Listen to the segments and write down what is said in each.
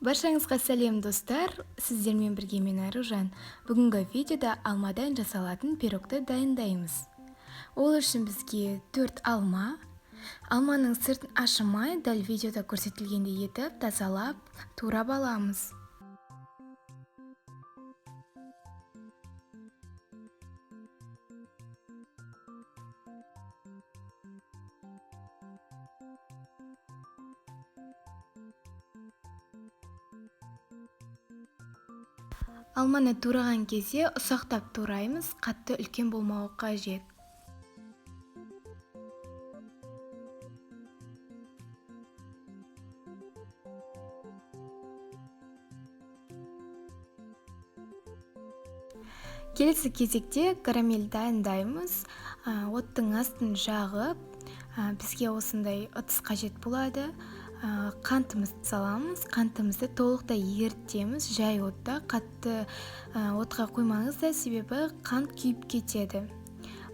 Баршаңызға сәлем достар, сіздермен бірге мен Аружан. Бүгінгі видеода алмадан жасалатын пирогты дайындаймыз. Ол үшін бізге 4 алма. Алманың сыртын ашымай, дәл видеода көрсетілгендей етіп, тазалап, турап аламыз. Алманы тураған кезде ұсақтап тураймыз, қатты үлкен болмауы қажет. Келесі кезекте карамель дайындаймыз. Оттың астын жағып, бізге осындай ыдыс қажет болады. Қантымызды саламыз. Қантымызды толықтай ерітеміз. Жай отта, қатты отқа қоймаңыздар, себебі қант күйіп кетеді.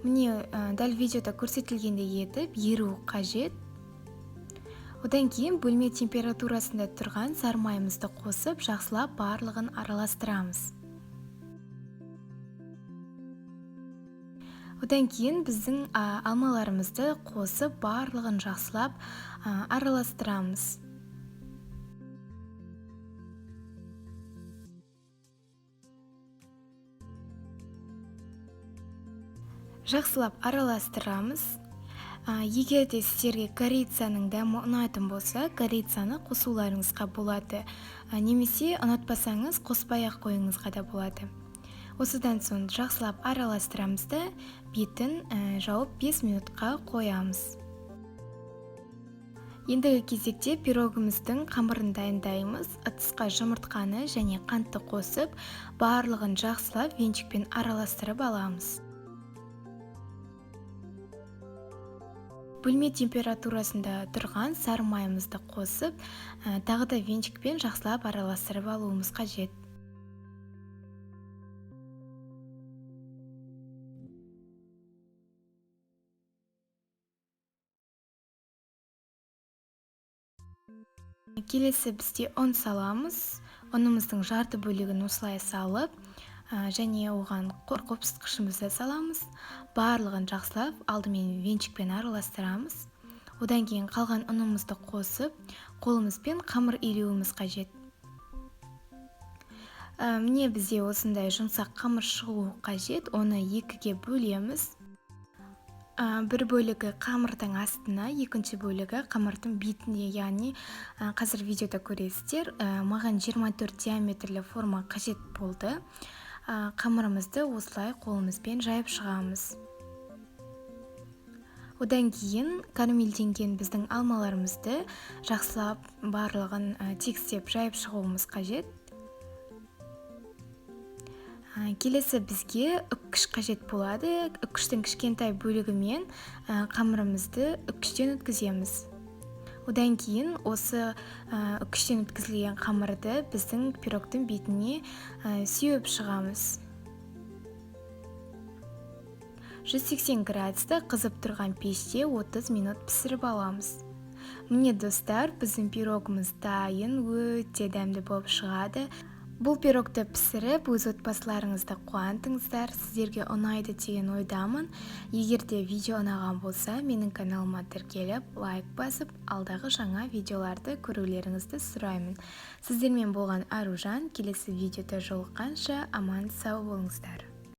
Міне дәл видеода көрсетілгендей етіп еру қажет. Одан кейін бөлме температурасында тұрған сары майымызды қосып, жақсылап барлығын араластырамыз. Одан кейін біздің алмаларымызды қосып, барлығын жақсылап араластырамыз. Жақсылап араластырамыз. Егер де сіздерге корицаның дәмі ұнайтын болса, корицаны қосуларыңызға болады. Немесе ұнатпасаңыз, қоспай-ақ қойыңызға да болады. Осыдан соң жақсылап араластырамыз да, бетін жауып 5 минутқа қоямыз. Ендігі кезекте пирогымыздың қамырын дайындаймыз. Ыдысқа жұмыртқаны және қантты қосып, барлығын жақсылап венчикпен араластырып аламыз. Бөлме температурасында тұрған сары майымызды қосып, тағы да венчикпен жақсылап араластырып алуымыз қажет. Келесі бізде ұн саламыз. Ұнымыздың жарты бөлігін осылай салып, және оған қопсытқышымызды саламыз. Барлығын жақсылап алдымен венчикпен араластырамыз. Одан кейін қалған ұнымызды қосып, қолымызбен қамыр илеуіміз қажет. Міне бізде осындай жұмсақ қамыр шығуы қажет. Оны екіге бөлеміз. Бір бөлігі қамырдың астына, екінші бөлігі қамырдың бетіне, яғни қазір видеода көресіздер. Маған 24 диаметрлі форма қажет болды. Қамырымызды осылай қолымызбен жайып шығамыз. Одан кейін карамельденген біздің алмаларымызды жақсылап барлығын тегістеп жайып шығуымыз қажет. Келесі бізге үккіш қажет болады. Үккіштің кішкентай бөлігімен қамырымызды үккіштен өткіземіз. Одан кейін осы үккіштен өткізілген қамырды біздің пирогтың бетіне сүйеп шығамыз. 180 градуста қызып тұрған пеште 30 минут пісіріп аламыз. Міне достар, біздің пирогымыз дайын, өте дәмді болып шығады. Бұл пирогты пісіріп, өз отбасыларыңызды қуантыңыздар. Сіздерге ұнайды деген ойдамын. Егер де видео ұнаған болса, менің каналыма тіркеліп, лайк басып, алдағы жаңа видеоларды көрулеріңізді сұраймын. Сіздермен болған Аружан. Келесі видеода жолыққанша аман сау болыңыздар.